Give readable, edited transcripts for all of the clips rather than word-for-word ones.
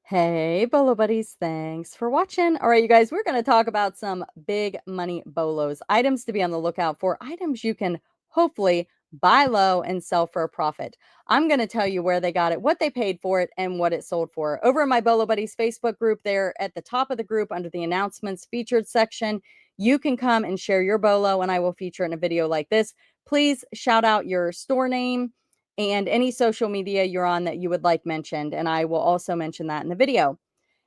Hey, Bolo Buddies, thanks for watching. All right, you guys, we're going to talk about some big money bolos, items to be on the lookout for, items you can hopefully buy low and sell for a profit. I'm going to tell you where they got it, what they paid for it, and what it sold for. Over in my Bolo Buddies Facebook group, there at the top of the group under the announcements featured section, you can come and share your bolo, and I will feature it in a video like this. Please shout out your store name and any social media you're on that you would like mentioned. And I will also mention that in the video.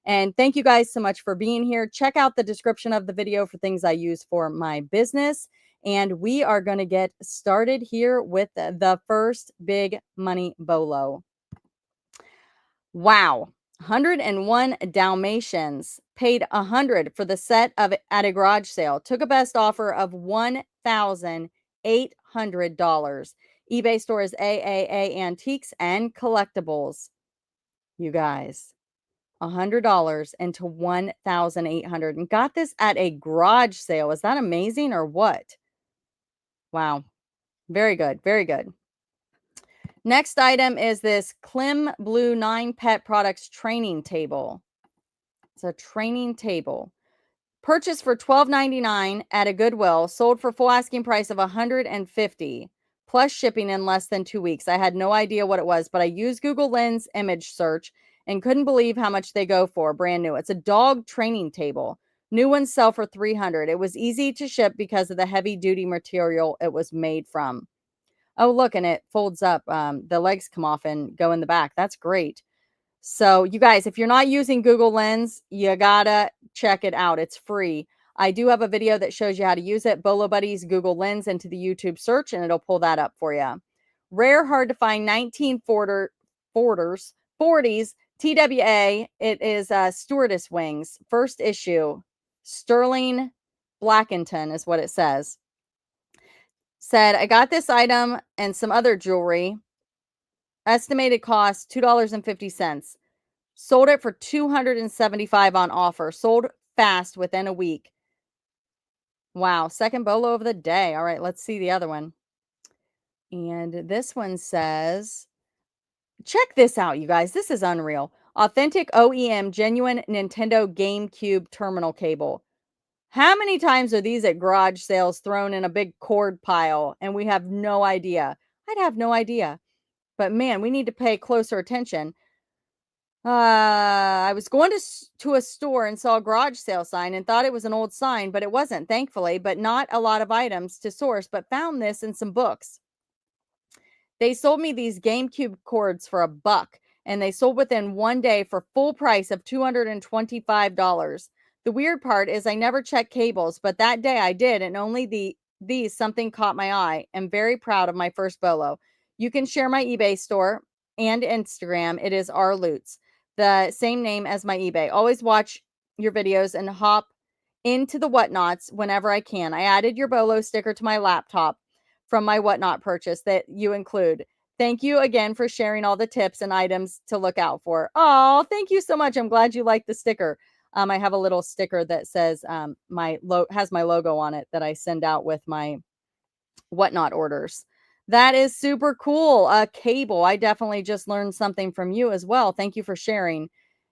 And thank you guys so much for being here. Check out the description of the video for things I use for my business. And we are going to get started here with the first big money bolo. Wow. 101 Dalmatians paid 100 for the set of at a garage sale. Took a best offer of $1,800. eBay store is AAA Antiques and Collectibles. You guys, $100 into 1,800 and got this at a garage sale. Is that amazing or what? Wow. Very good. Very good. Next item is this Klim Blue 9 Pet Products training table. It's a training table. Purchased for $12.99 at a Goodwill, sold for full asking price of $150 plus shipping in less than 2 weeks. I had no idea what it was, but I used Google Lens image search and couldn't believe how much they go for. Brand new. It's a dog training table. New ones sell for $300. It was easy to ship because of the heavy duty material it was made from. Oh, look, and it folds up. The legs come off and go in the back. That's great. So, you guys, if you're not using Google Lens, you gotta check it out. It's free. I do have a video that shows you how to use it. Bolo Buddies, Google Lens into the YouTube search, and it'll pull that up for you. Rare, hard to find 1940s TWA. It is Stewardess Wings. First issue. Sterling Blackington is what it says. Said, I got this item and some other jewelry. Estimated cost $2.50. Sold it for $275 on offer. Sold fast within a week. Wow. Second bolo of the day. All right, let's see the other one. And this one says, check this out, you guys. This is unreal. Authentic OEM genuine Nintendo GameCube terminal cable. How many times are these at garage sales thrown in a big cord pile and we have no idea? I'd have no idea. But man, we need to pay closer attention. I was going to a store and saw a garage sale sign and thought it was an old sign, but it wasn't, thankfully, but not a lot of items to source, but found this in some books. They sold me these GameCube cords for $1 and they sold within 1 day for full price of $225. The weird part is I never checked cables, but that day I did, and only these something caught my eye. I'm very proud of my first bolo. You can share my eBay store and Instagram. It is R Lutz, the same name as my eBay. Always watch your videos and hop into the whatnots whenever I can. I added your bolo sticker to my laptop from my whatnot purchase that you include. Thank you again for sharing all the tips and items to look out for. Oh, thank you so much. I'm glad you like the sticker. I have a little sticker that says has my logo on it that I send out with my whatnot orders. That is super cool. A cable. I definitely just learned something from you as well. Thank you for sharing.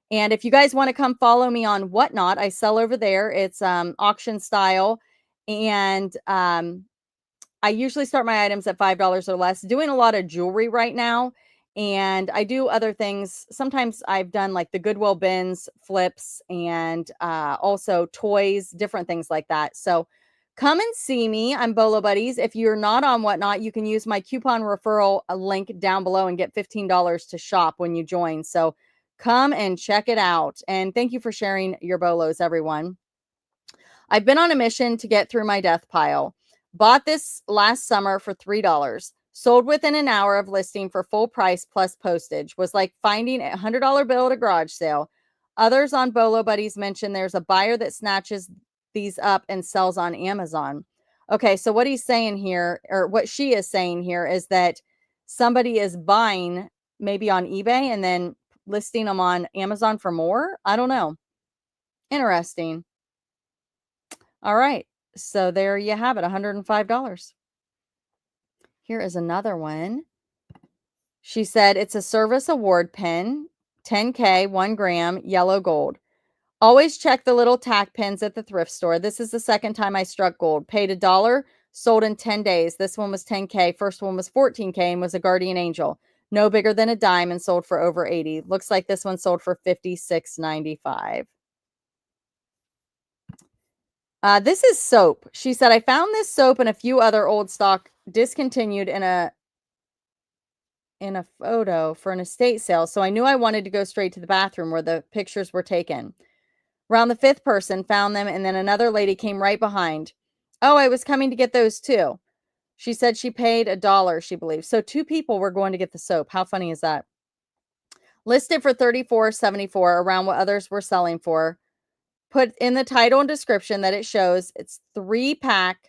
And if you guys want to come follow me on Whatnot, I sell over there. It's auction style. And I usually start my items at $5 or less, doing a lot of jewelry right now. And I do other things. Sometimes I've done like the Goodwill bins, flips, and also toys, different things like that. So come and see me. I'm Bolo Buddies. If you're not on Whatnot, you can use my coupon referral link down below and get $15 to shop when you join. So come and check it out. And thank you for sharing your bolos, everyone. I've been on a mission to get through my death pile. Bought this last summer for $3. Sold within an hour of listing for full price plus postage. Was like finding a $100 bill at a garage sale. Others on Bolo Buddies mentioned there's a buyer that snatches these up and sells on Amazon. Okay, so what he's saying here, or what she is saying here, is that somebody is buying maybe on eBay and then listing them on Amazon for more. I don't know. Interesting. All right. So there you have it, $105. Here is another one. She said it's a service award pin, 10K, 1 gram, yellow gold. Always check the little tack pins at the thrift store. This is the second time I struck gold. Paid $1, sold in 10 days. This one was 10K. First one was 14K and was a guardian angel. No bigger than a dime and sold for over 80. Looks like this one sold for $56.95. This is soap. She said, I found this soap and a few other old stock discontinued in a photo for an estate sale. So I knew I wanted to go straight to the bathroom where the pictures were taken. Around the fifth person found them, and then another lady came right behind. Oh, I was coming to get those too. She said she paid $1, she believes. So 2 people were going to get the soap. How funny is that? Listed for $34.74, around what others were selling for. Put in the title and description that it shows it's a 3-pack,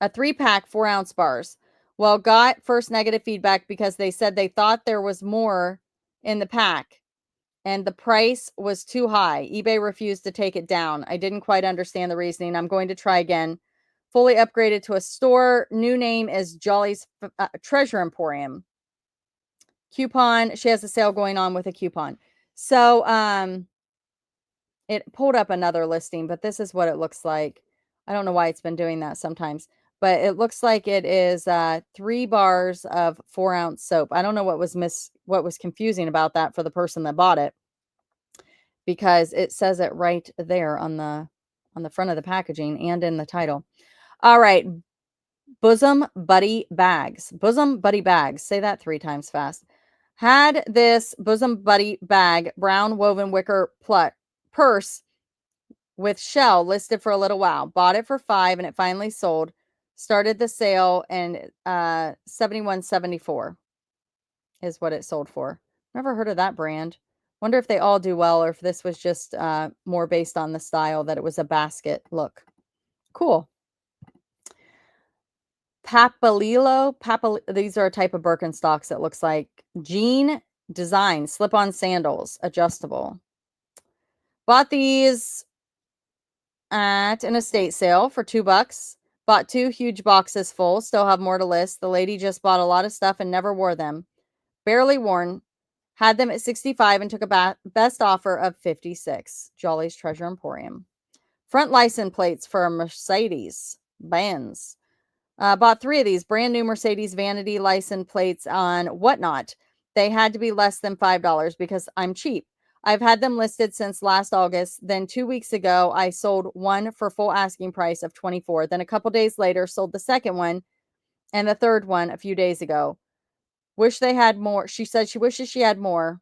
4-ounce bars. Well, got first negative feedback because they said they thought there was more in the pack and the price was too high. eBay refused to take it down. I didn't quite understand the reasoning. I'm going to try again. Fully upgraded to a store. New name is Jolly's Treasure Emporium. Coupon. She has a sale going on with a coupon. So, it pulled up another listing, but this is what it looks like. I don't know why it's been doing that sometimes, but it looks like it is 3 bars of 4-ounce soap. I don't know what was confusing about that for the person that bought it, because it says it right there on the front of the packaging and in the title. All right, Bosom Buddy bags. Bosom Buddy bags. Say that 3 times fast. Had this Bosom Buddy bag, brown woven wicker purse with shell listed for a little while. Bought it for $5 and it finally sold. Started the sale and $71.74 is what it sold for. Never heard of that brand. Wonder if they all do well or if this was just more based on the style, that it was a basket look. Cool. Papalilo. These are a type of Birkenstocks. It looks like jean design, slip-on sandals, adjustable. Bought these at an estate sale for $2. Bought 2 huge boxes full. Still have more to list. The lady just bought a lot of stuff and never wore them. Barely worn. Had them at $65 and took a best offer of $56. Jolly's Treasure Emporium. Front license plates for a Mercedes Benz. Bought 3 of these brand new Mercedes vanity license plates on Whatnot. They had to be less than $5 because I'm cheap. I've had them listed since last August. Then 2 weeks ago, I sold one for full asking price of $24. Then a couple days later, sold the second one and the third one a few days ago. Wish they had more. She said she wishes she had more.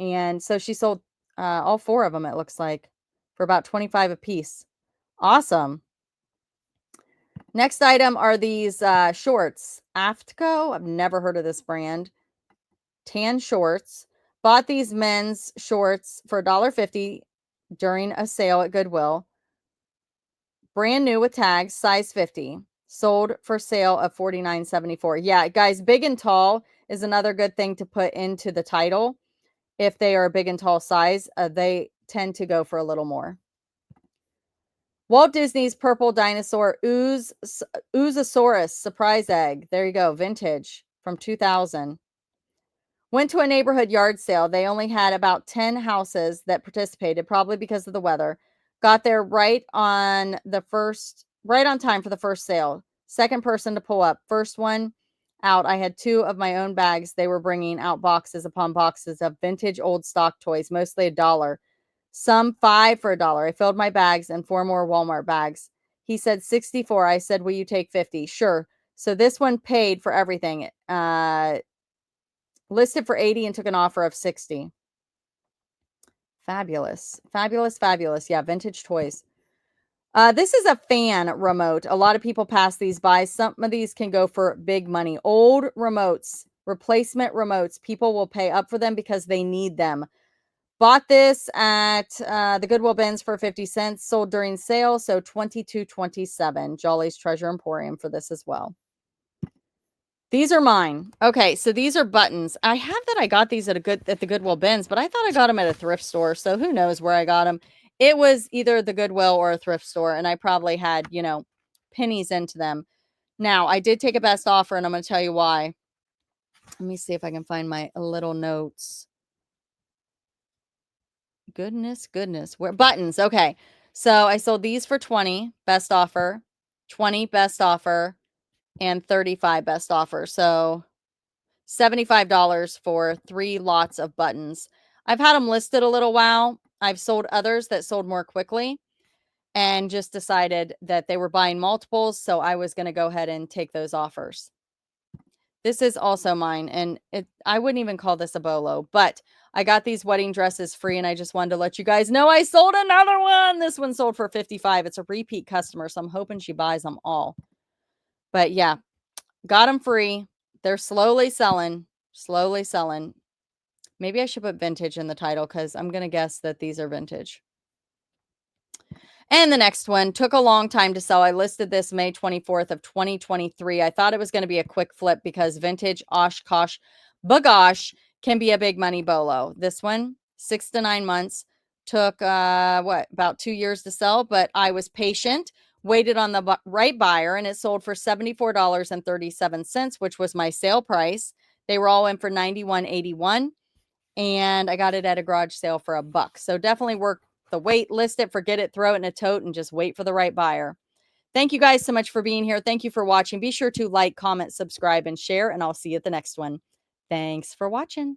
And so she sold all 4 of them, it looks like, for about $25 a piece. Awesome. Next item are these shorts. Aftco. I've never heard of this brand. Tan shorts. Bought these men's shorts for $1.50 during a sale at Goodwill. Brand new with tags, size 50. Sold for sale of $49.74. Yeah, guys, big and tall is another good thing to put into the title. If they are a big and tall size, they tend to go for a little more. Walt Disney's purple dinosaur Oozosaurus surprise egg. There you go, vintage from 2000. Went to a neighborhood yard sale. They only had about 10 houses that participated, probably because of the weather. Got there right on time for the first sale. Second person to pull up. First one out, I had 2 of my own bags. They were bringing out boxes upon boxes of vintage old stock toys, mostly $1. Some 5 for $1. I filled my bags and 4 more Walmart bags. He said 64. I said, will you take 50? Sure. So this one paid for everything. Listed for 80 and took an offer of 60. Fabulous. Fabulous, fabulous. Yeah, vintage toys. This is a fan remote. A lot of people pass these by. Some of these can go for big money. Old remotes, replacement remotes. People will pay up for them because they need them. Bought this at the Goodwill bins for 50 cents. Sold during sale, so $22.27. Jolly's Treasure Emporium for this as well. These are mine. Okay, so these are buttons. I have that I got these at the Goodwill bins, but I thought I got them at a thrift store, so who knows where I got them. It was either the Goodwill or a thrift store, and I probably had, pennies into them. Now, I did take a best offer, and I'm going to tell you why. Let me see if I can find my little notes. Goodness. Where buttons? Okay. So I sold these for 20, best offer, 20 best offer, and 35 best offer. So $75 for 3 lots of buttons. I've had them listed a little while. I've sold others that sold more quickly and just decided that they were buying multiples, so I was going to go ahead and take those offers. This is also mine, and I wouldn't even call this a bolo, but I got these wedding dresses free, and I just wanted to let you guys know I sold another one. This one sold for 55. It's a repeat customer, so I'm hoping she buys them all. But yeah, got them free. They're slowly selling. Maybe I should put vintage in the title because I'm going to guess that these are vintage. And the next one took a long time to sell. I listed this May 24th of 2023. I thought it was going to be a quick flip because vintage Oshkosh Bagosh can be a big money bolo. This one, 6 to 9 months, took about 2 years to sell, but I was patient, waited on the right buyer, and it sold for $74.37, which was my sale price. They were all in for $91.81, and I got it at a garage sale for $1. So definitely work the wait, list it, forget it, throw it in a tote, and just wait for the right buyer. Thank you guys so much for being here. Thank you for watching. Be sure to like, comment, subscribe, and share, and I'll see you at the next one. Thanks for watching.